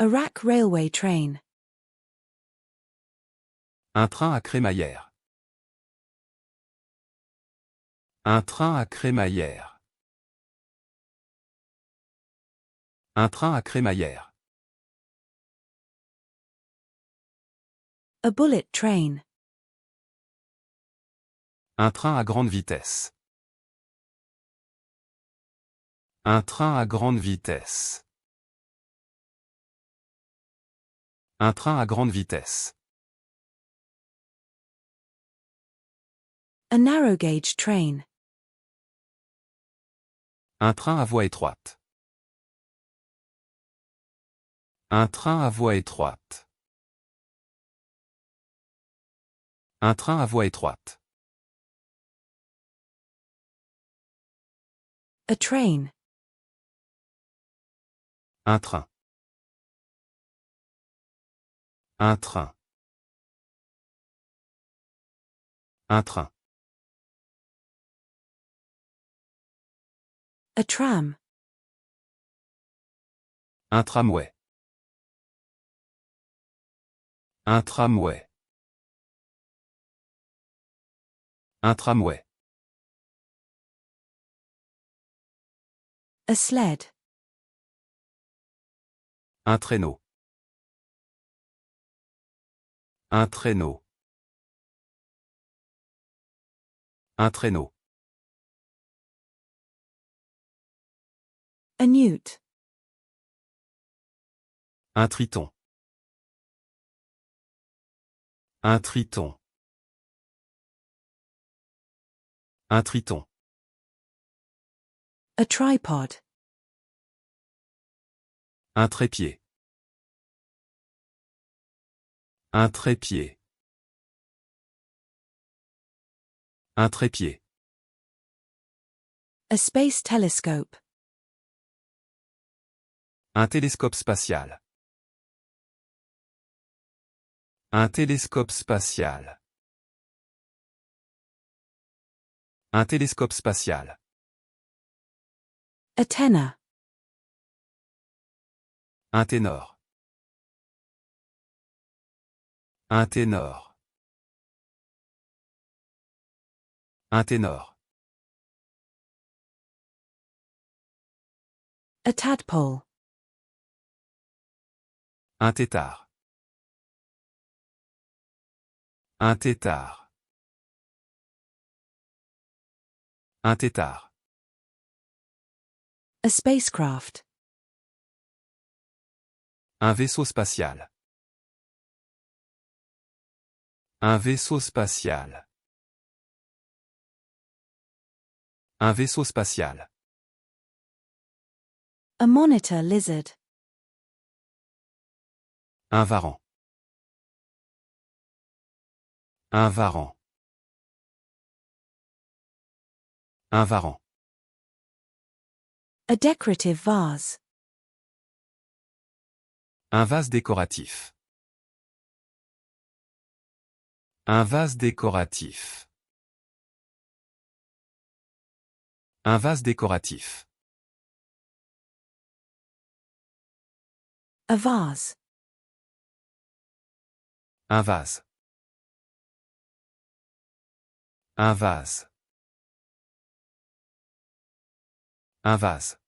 A rack railway train. Un train à crémaillère. Un train à crémaillère. Un train à crémaillère. A bullet train. Un train à grande vitesse. Un train à grande vitesse. Un train à grande vitesse. A narrow gauge train. Un train à voie étroite. Un train à voie étroite. Un train à voie étroite. A train. Un train. Un train. Un train. A tram. Un tramway. Un tramway. Un tramway. A sled. Un traîneau. Un traîneau. Un traîneau. A newt. Un triton. Un triton. Un triton. A tripod. Un trépied. Un trépied. Un trépied. A space telescope. Un télescope spatial. Un télescope spatial. Un télescope spatial. A tenor. Un ténor. Un ténor. Un ténor. A tadpole. Un tétard. Un tétard. Un tétard. A spacecraft. Un vaisseau spatial. Un vaisseau spatial. Un vaisseau spatial. A monitor lizard. Un varan. Un varan. Un varan. A decorative vase. Un vase décoratif. Un vase décoratif. Un vase décoratif. A vase. Un vase. Un vase. Un vase.